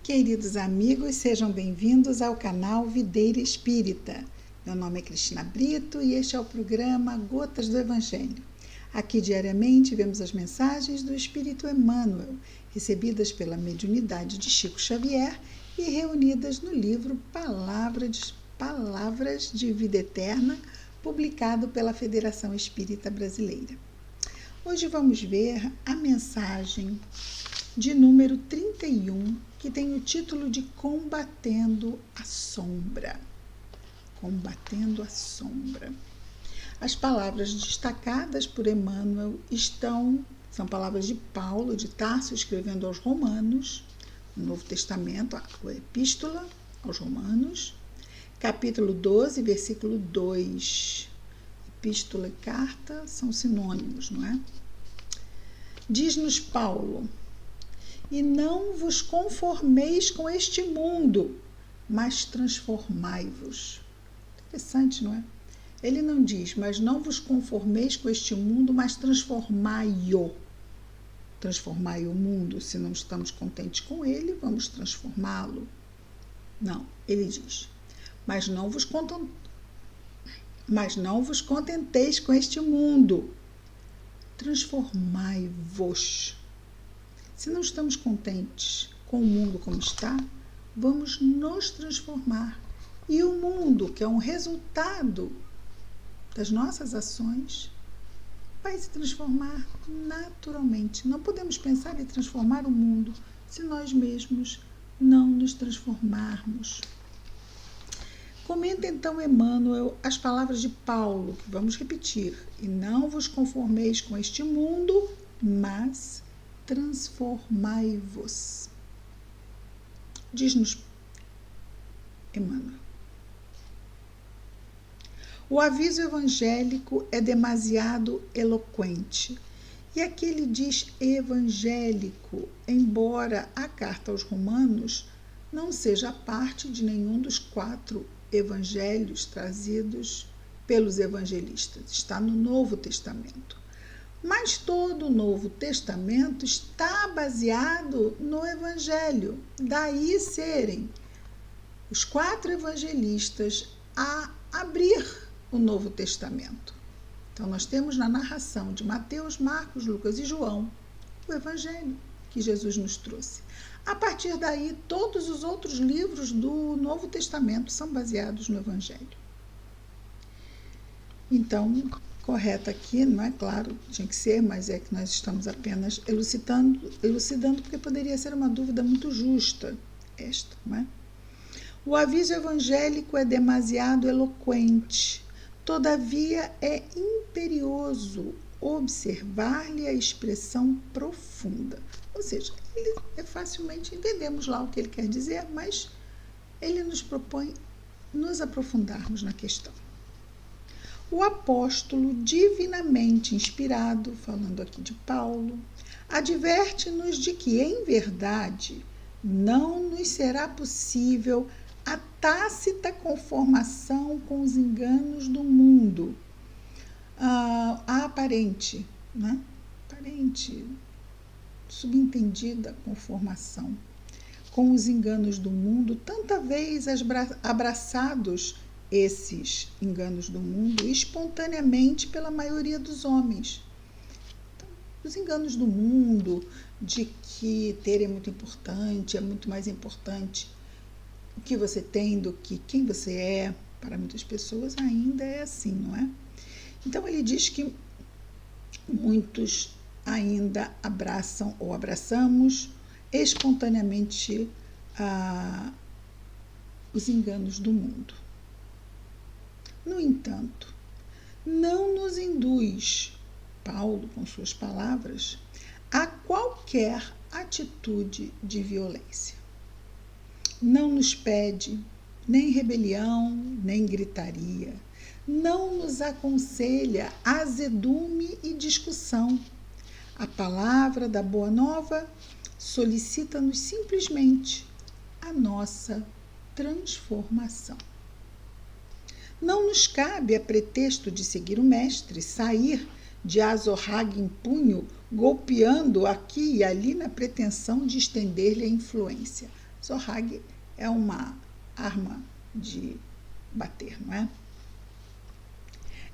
Queridos amigos, sejam bem-vindos ao canal Videira Espírita. Meu nome é Cristina Brito e este é o programa Gotas do Evangelho. Aqui diariamente vemos as mensagens do Espírito Emmanuel, recebidas pela mediunidade de Chico Xavier e reunidas no livro Palavras de Vida Eterna, publicado pela Federação Espírita Brasileira. Hoje vamos ver a mensagem de número 31, que tem o título de Combatendo a Sombra. Combatendo a Sombra. As palavras destacadas por Emmanuel são palavras de Paulo de Tarso, escrevendo aos Romanos, no Novo Testamento, a Epístola aos Romanos, capítulo 12, versículo 2. Epístola e carta são sinônimos, não é? Diz-nos Paulo: e não vos conformeis com este mundo, mas transformai-vos. Interessante, não é? Ele não diz, mas não vos conformeis com este mundo, mas transformai-o. Transformai o mundo. Se não estamos contentes com ele, vamos transformá-lo. Não, ele diz, mas não vos contenteis com este mundo. Transformai-vos. Se não estamos contentes com o mundo como está, vamos nos transformar. E o mundo, que é um resultado das nossas ações, vai se transformar naturalmente. Não podemos pensar em transformar o mundo se nós mesmos não nos transformarmos. Comenta então Emmanuel as palavras de Paulo, que vamos repetir. E não vos conformeis com este mundo, mas transformai-vos. Diz-nos Emmanuel. O aviso evangélico é demasiado eloquente. E aqui ele diz evangélico, embora a carta aos Romanos não seja parte de nenhum dos 4 evangelhos trazidos pelos evangelistas. Está no Novo Testamento. Mas todo o Novo Testamento está baseado no Evangelho. Daí serem os 4 evangelistas a abrir o Novo Testamento. Então, nós temos na narração de Mateus, Marcos, Lucas e João o Evangelho que Jesus nos trouxe. A partir daí, todos os outros livros do Novo Testamento são baseados no Evangelho. Então, correto aqui, não é claro, tinha que ser, mas é que nós estamos apenas elucidando, porque poderia ser uma dúvida muito justa esta, não é? O aviso evangélico é demasiado eloquente, todavia é imperioso observar-lhe a expressão profunda. Ou seja, facilmente entendemos lá o que ele quer dizer, mas ele nos propõe nos aprofundarmos na questão. O apóstolo, divinamente inspirado, falando aqui de Paulo, adverte-nos de que, em verdade, não nos será possível a tácita conformação com os enganos do mundo, a aparente, né? Aparente, subentendida conformação com os enganos do mundo, tanta vez abraçados esses enganos do mundo espontaneamente pela maioria dos homens. Então, os enganos do mundo, de que ter é muito importante, é muito mais importante o que você tem do que quem você é, para muitas pessoas ainda é assim, não é? Então, ele diz que muitos ainda abraçam ou abraçamos espontaneamente os enganos do mundo. No entanto, não nos induz, Paulo, com suas palavras, a qualquer atitude de violência. Não nos pede nem rebelião, nem gritaria. Não nos aconselha azedume e discussão. A palavra da Boa Nova solicita-nos simplesmente a nossa transformação. Não nos cabe, a pretexto de seguir o mestre, sair de azorrague em punho, golpeando aqui e ali na pretensão de estender-lhe a influência. Zorhag é uma arma de bater, não é?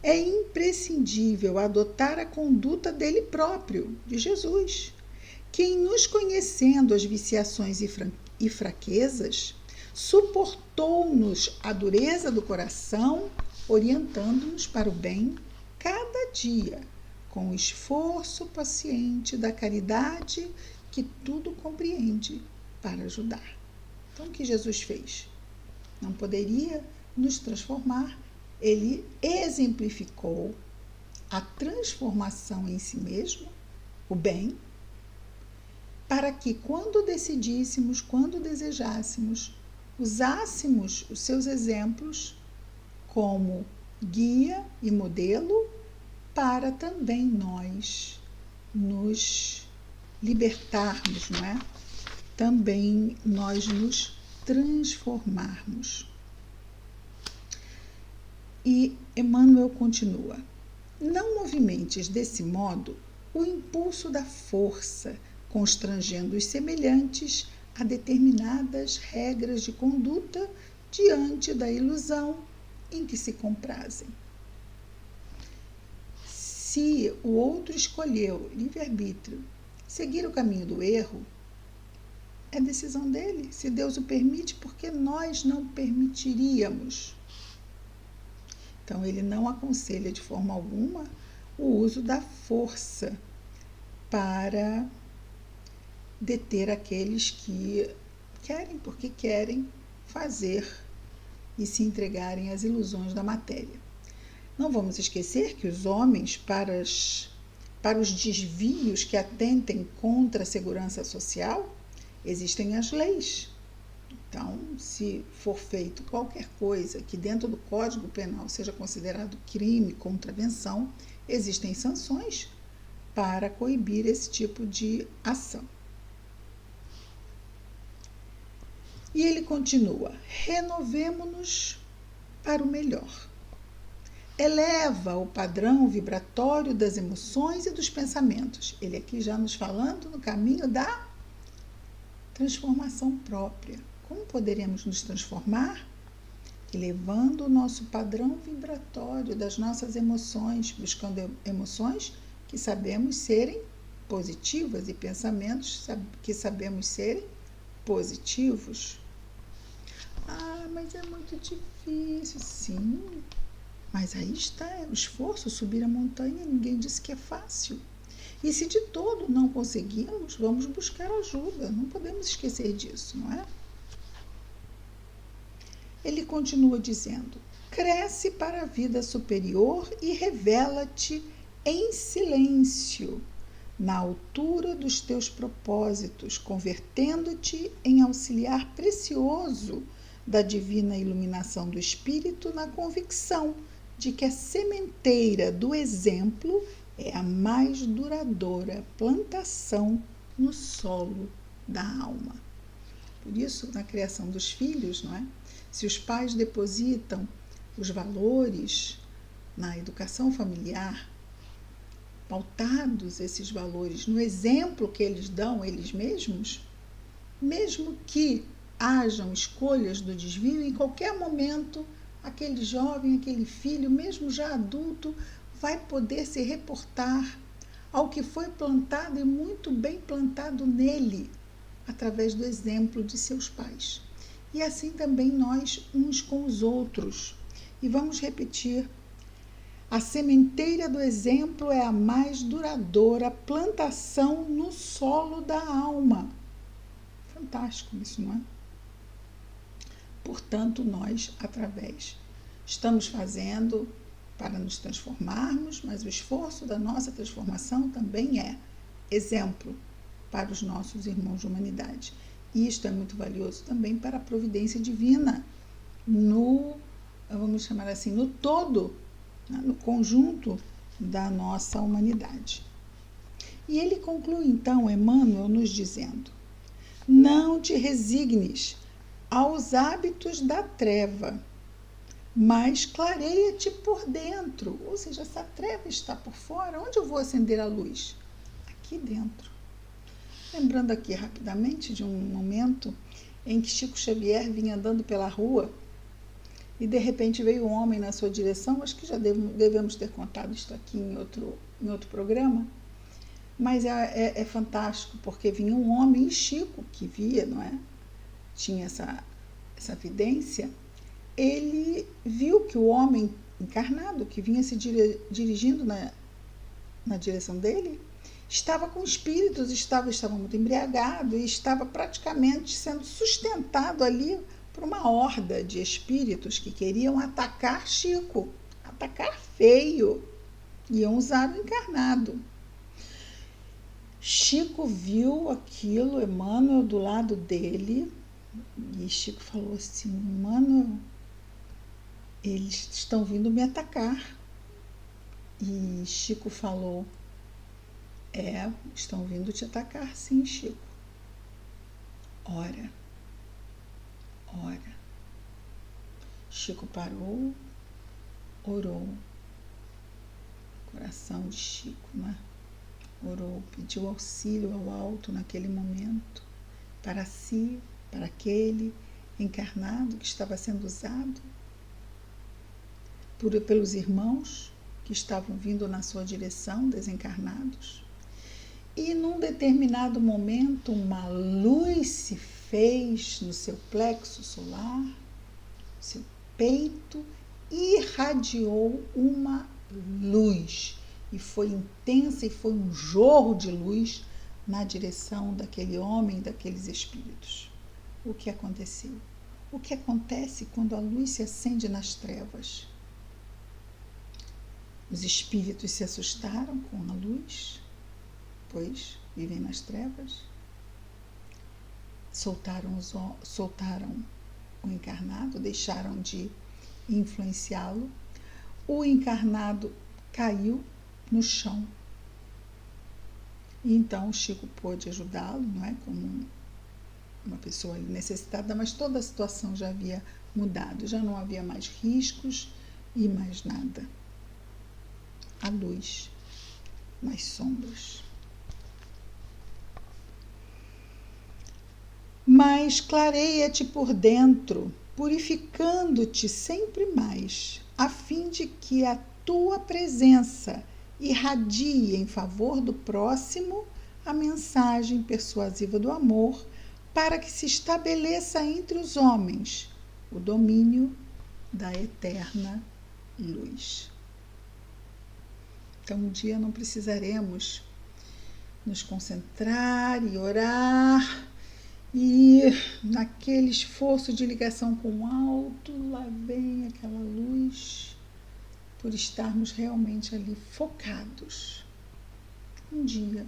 É imprescindível adotar a conduta dele próprio, de Jesus, que, em nos conhecendo as viciações e fraquezas, suportou-nos a dureza do coração, orientando-nos para o bem cada dia, com o esforço paciente da caridade que tudo compreende para ajudar. Então, o que Jesus fez? Não poderia nos transformar. Ele exemplificou a transformação em si mesmo, o bem, para que quando decidíssemos, quando desejássemos, usássemos os seus exemplos como guia e modelo para também nós nos libertarmos, não é? Também nós nos transformarmos. E Emmanuel continua: não movimentes desse modo o impulso da força, constrangendo os semelhantes a determinadas regras de conduta diante da ilusão em que se comprazem. Se o outro escolheu, livre-arbítrio, seguir o caminho do erro, é decisão dele. Se Deus o permite, por que nós não permitiríamos? Então, ele não aconselha de forma alguma o uso da força para deter aqueles que querem, porque querem fazer e se entregarem às ilusões da matéria. Não vamos esquecer que os homens, para os desvios que atentem contra a segurança social, existem as leis. Então, se for feito qualquer coisa que dentro do Código Penal seja considerado crime, contravenção, existem sanções para coibir esse tipo de ação. E ele continua: renovemo-nos para o melhor. Eleva o padrão vibratório das emoções e dos pensamentos. Ele aqui já nos falando no caminho da transformação própria. Como poderemos nos transformar? Elevando o nosso padrão vibratório das nossas emoções, buscando emoções que sabemos serem positivas e pensamentos que sabemos serem positivos. Ah, mas é muito difícil. Sim, mas aí está, é o esforço, subir a montanha, ninguém disse que é fácil. E se de todo não conseguimos, vamos buscar ajuda, não podemos esquecer disso, não é? Ele continua dizendo: cresce para a vida superior e revela-te em silêncio, na altura dos teus propósitos, convertendo-te em auxiliar precioso da divina iluminação do Espírito, na convicção de que a sementeira do exemplo é a mais duradoura plantação no solo da alma. Por isso, na criação dos filhos, não é? Se os pais depositam os valores na educação familiar, pautados esses valores no exemplo que eles dão eles mesmos, mesmo que hajam escolhas do desvio, em qualquer momento, aquele jovem, aquele filho, mesmo já adulto, vai poder se reportar ao que foi plantado e muito bem plantado nele, através do exemplo de seus pais. E assim também nós, uns com os outros. E vamos repetir: a sementeira do exemplo é a mais duradoura plantação no solo da alma. Fantástico isso, não é? Portanto, nós, estamos fazendo para nos transformarmos, mas o esforço da nossa transformação também é exemplo para os nossos irmãos de humanidade. E isto é muito valioso também para a providência divina, vamos chamar assim, no todo, no conjunto da nossa humanidade. E ele conclui então, Emmanuel, nos dizendo: não te resignes aos hábitos da treva, mas clareia-te por dentro. Ou seja, essa treva está por fora. Onde eu vou acender a luz? Aqui dentro. Lembrando aqui rapidamente de um momento em que Chico Xavier vinha andando pela rua e de repente veio um homem na sua direção. Acho que já devemos ter contado isso aqui em outro programa, mas é fantástico, porque vinha um homem, e Chico, que via, não é? Tinha essa vidência. Ele viu que o homem encarnado, que vinha se dirigindo na direção dele, estava com espíritos, estava muito embriagado e estava praticamente sendo sustentado ali por uma horda de espíritos que queriam atacar Chico, atacar feio, iam usar o encarnado. Chico viu aquilo, Emmanuel do lado dele, e Chico falou assim: Emmanuel, eles estão vindo me atacar. E Chico falou: estão vindo te atacar, sim, Chico. Ora. Chico parou, orou. Coração de Chico, né? Orou, pediu auxílio ao alto naquele momento, para si, para aquele encarnado que estava sendo usado pelos irmãos que estavam vindo na sua direção, desencarnados. E num determinado momento, uma luz se fez no seu plexo solar, seu peito, irradiou uma luz, e foi intensa, e foi um jorro de luz na direção daquele homem, daqueles espíritos. O que aconteceu? O que acontece quando a luz se acende nas trevas? Os espíritos se assustaram com a luz, pois vivem nas trevas, soltaram o encarnado, deixaram de influenciá-lo. O encarnado caiu no chão. E então o Chico pôde ajudá-lo, não é? Como uma pessoa necessitada, mas toda a situação já havia mudado, já não havia mais riscos e mais nada. A luz nas sombras. Mas clareia-te por dentro, purificando-te sempre mais, a fim de que a tua presença irradie em favor do próximo a mensagem persuasiva do amor, para que se estabeleça entre os homens o domínio da eterna luz. Então, um dia não precisaremos nos concentrar e orar, e naquele esforço de ligação com o alto, lá vem aquela luz, por estarmos realmente ali focados. Um dia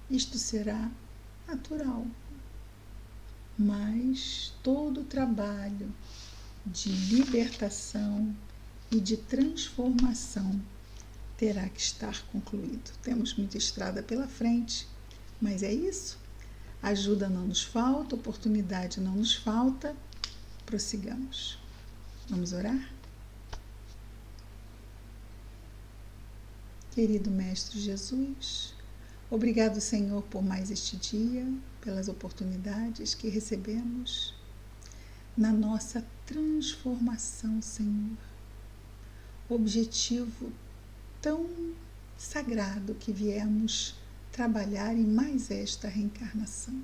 isto será natural, mas todo o trabalho de libertação e de transformação terá que estar concluído. Temos muita estrada pela frente, mas é isso. Ajuda não nos falta, oportunidade não nos falta. Prossigamos. Vamos orar? Querido Mestre Jesus, obrigado, Senhor, por mais este dia, pelas oportunidades que recebemos na nossa transformação, Senhor. Objetivo tão sagrado que viemos trabalhar em mais esta reencarnação.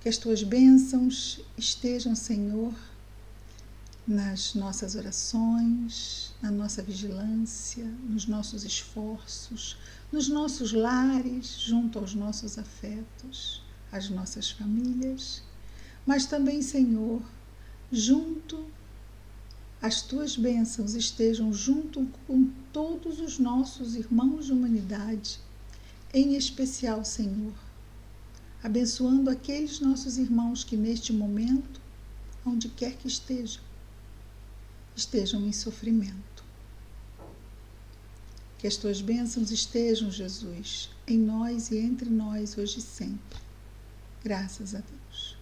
Que as tuas bênçãos estejam, Senhor, nas nossas orações, na nossa vigilância, nos nossos esforços, nos nossos lares, junto aos nossos afetos, às nossas famílias, mas também, Senhor, as tuas bênçãos estejam junto com todos os nossos irmãos de humanidade, em especial, Senhor, abençoando aqueles nossos irmãos que neste momento, onde quer que estejam em sofrimento. Que as tuas bênçãos estejam, Jesus, em nós e entre nós hoje e sempre. Graças a Deus.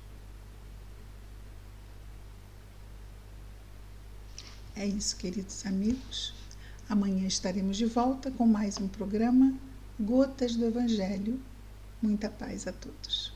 É isso, queridos amigos. Amanhã estaremos de volta com mais um programa Gotas do Evangelho. Muita paz a todos.